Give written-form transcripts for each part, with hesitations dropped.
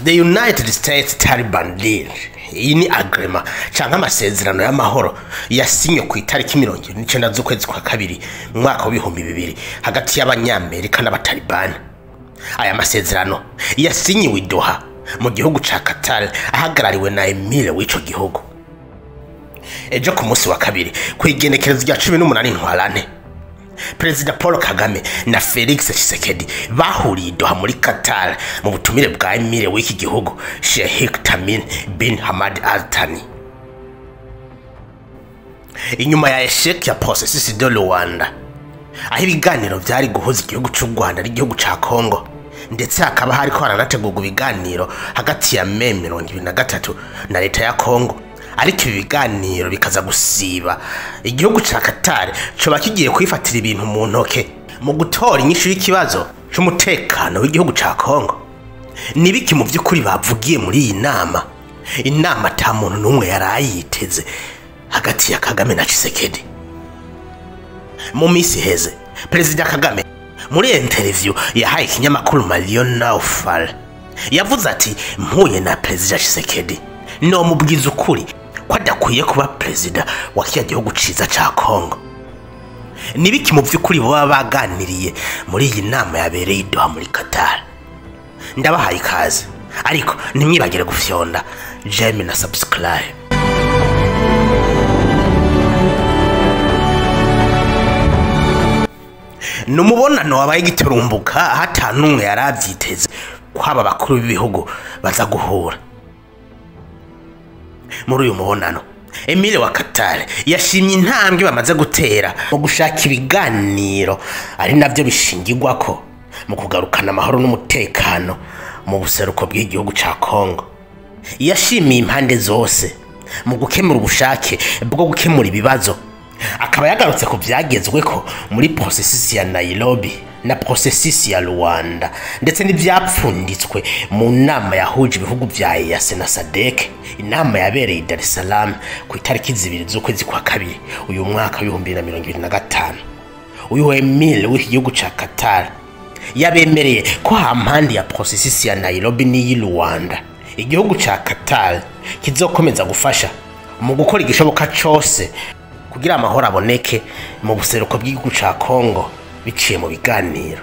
The United States Taliban deal, iyi ni agreement canke amasezerano y'amahoro yasinye ku itariki 29 z'ukwezi kwa kabiri mu mwaka wa 2000 hagati y'abanyamerika n'abatalibani. Aya masezerano yasinyiwe i Doha mu gihugu ca Qatar ahagarariwe na Emile w'ico gihugu. Ejo ku munsi wa kabiri kwigenekerezo rya 18 ntwarante, Perezida Paul Kagame na Felix Tshisekedi bahuriye i Doha muri Qatar mu butumire bwa Emile w'iki gihugu Sheikh Tamim bin Hamad Al Thani. Inyuma ya esheki ya processus de Rwanda, aho ibiganiro byari guhuza igihugu cy'u Rwanda n'igihugu ca Congo, ndetse hakaba hariko haranategurwa ibiganiro hagati ya May 2023 na leta ya Congo. Ariko ibi biganiro bikaza gusiba, igihugu ca Qatar coba kigiye kwifatira ibintu mu ntoke mu gutora inyishu y'ikibazo cy'umutekano w'igihugu ca Congo. Nibiki mu by'ukuri bavugiye muri iyi nama? Inama ta muntu n'umwe yarayiteze hagati ya Kagame na Tshisekedi. Mu misi heze, Perezida Kagame muri interview yahaye ikinyamakuru Marion Naufal yavuze ati, mpuye na Perezida Tshisekedi no mubwiza ukuri ko adakwiye kuba perezida wa kiya gihugu ciza ca Congo. Nibiki mu by'ukuri baba baganiriye muri iyi nama yabereye i Doha muri Qatar? Ndabahaye ikaze, ariko nimwibagire gufyonda j'aime na subscribe. Numubonano wabaye giturumbuka hata numwe yaravyiteze kwaba bakuru b'ibihugu baza guhura. Muri uyu mubonano, Emile wa Qatar yashimye intambwe bamaze gutera mu gushaka ibiganiro ari navyo bishingirwako mu kugarukana amahoro n'umutekano mu buseruko bw'igihugu ca Congo. Yashimiye impande zose mu gukemura ubushake bwo gukemura ibibazo. Akaba yagarutse ku byagezweko muri processus ya Nairobi na processus ya Rwanda, ndetse n'ivyapfunditswe mu nama yahuje ibihugu vya EAC na SADC, inama yabereye i Dar es Salaam ku itariki 2 z'ukwezi kwa kabiri uyu mwaka wa 2025. Uyu Emile w'iki gihugu ca Qatar yabemereye ko hampande ya processus ya Nairobi n'iyi Rwanda, igihugu ca Qatar kizokomeza gufasha mu gukora igishoboka cose kugira amahoro aboneke mu buseruko bw'igihugu ca Congo biciye mu biganiro.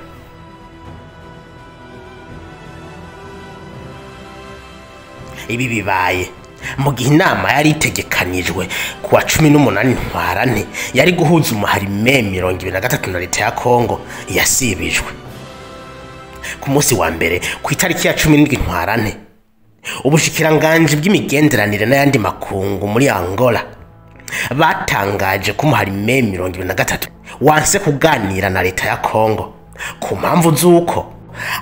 Ibi bibaye mu gihe inama yari itegekanijwe kuwa 18 ntwarante yari guhuza umuhari May 2023 na leta ya Congo yasibijwe. Ku munsi wa mbere ku itariki ya 17 ntwarante, ubushikiranganje bw'imigenderanire n'ayandi makungu muri Angola batangaje ko umuhari May 2023 wanse kuganira na leta ya Congo ku mpamvu z'uko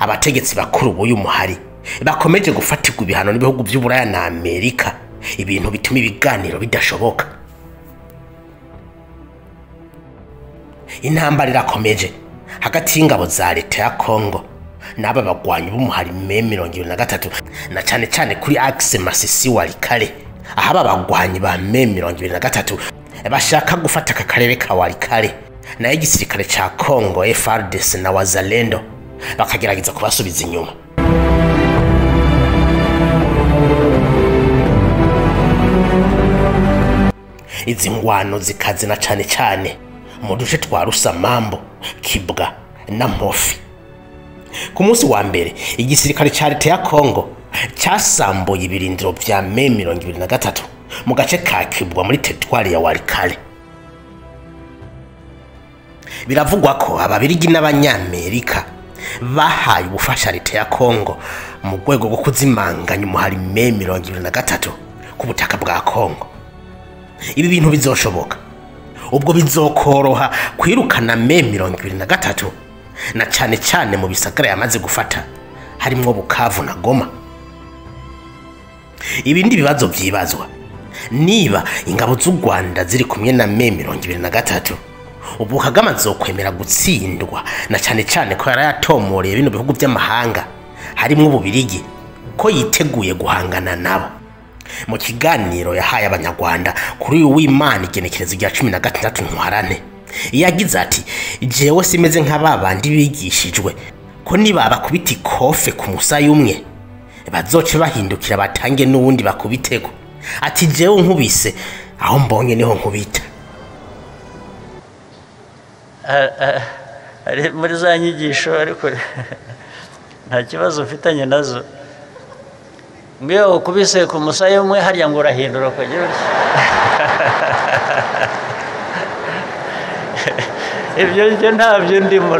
abategetsi bakuru b'uyu muhari bakomeje gufatirwa ibihano n'ibihugu by'Uburaya na Amerika, ibintu bituma ibiganiro bidashoboka. Intambara irakomeje hagati y'ingabo za leta ya Congo n'aba bagwanyi b'umuhari May 2023 na cyane cyane kuri axe Masisi Walikale, aho aba bagwanyi ba May 2023 bashaka gufata aka karere ka Walikale na igisirikare ca Congo FARDC na Wazalendo bakagerageza kubasubiza inyuma. Izi ngwano zikaze na cyane cyane mu duce twa Rusamambo, Kibwa na Mofi. Ku munsi wa mbere, igisirikare ca leta ya Congo cyasambuye ibirindiro vya May 2023 mu gace ka Kibwa muri teritwari ya Walikale. Biravugwa ko ababirigi n'abanyamerika bahaye ubufasha leta ya Congo mu rwego rwo kuzimanganya umuhari May 2023 ku butaka bwa Congo. Ibi bintu bizoshoboka ubwo bizokoroha kwirukana May 2023 na cyane cyane mu bisagara yamaze gufata harimo Bukavu na Goma. Ibindi bibazo byibazwa niba ingabo z'u Rwanda ziri kumwe na May 2023 ubu Kagame azokwemera gutsindwa, na cyane cyane ko yarayatomoreye bino bihugu by'amahanga harimo Ububirigi ko yiteguye guhangana nabo. Mu kiganiro yahaye abanyarwanda kuri uyu w'Imana igenekerezo rya 16 ntwarante, yagize ati, jewe simeze nk'ababandi bigishijwe ko niba bakubita ikofe ku musayi umwe bazoce bahindukira batange n'uwundi bakubitego. Ati jewe nkubise aho mbonye niho nkubita. Ari muri za nyigisho ariko nta kibazo ufitanye nazo. Ngiyo ukubise ku musaya umwe harya ngo urahindura ukagira ibyo njye ntabyo ndimo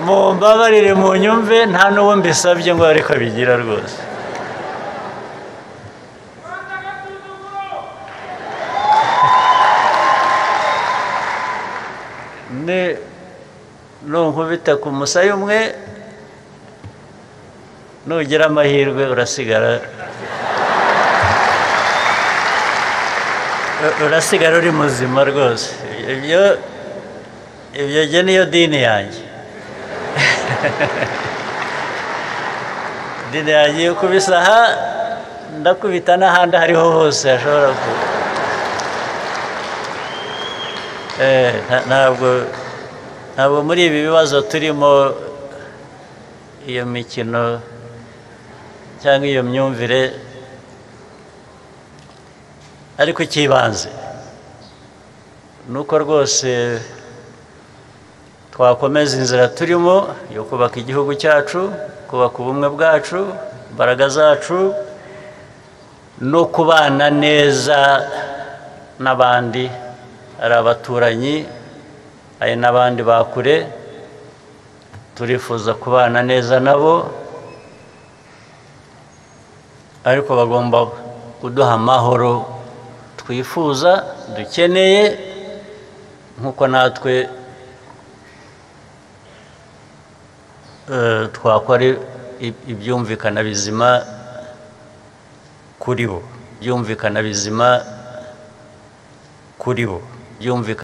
mumbabarire mu nyumve nta n'uwo mbisabye ngo ariko bigira rwose. Nunkubita ku musaya umwe nugira amahirwe urasigara uri muzima rwose. Ibyo jye niyo dini yanjye. Dini yanjye yo kubisa aha ndakubita n'ahandi hariho hose hashobora ntabwo muri ibi bibazo turimo iyo mikino cyangwa iyo myumvire, ariko ikibanze nuko rwose twakomeza inzira turimo yo kubaka igihugu cyacu, kubaka ubumwe bwacu, imbaraga zacu, no kubana neza n'abandi, ari abaturanyi ari n'abandi bakure. Turifuza kubana neza nabo, ariko bagomba kuduha amahoro twifuza dukeneye, nk'uko natwe twakora ibyumvikana bizima kuri bo, byumvikana bizima kuri bo, byumvikana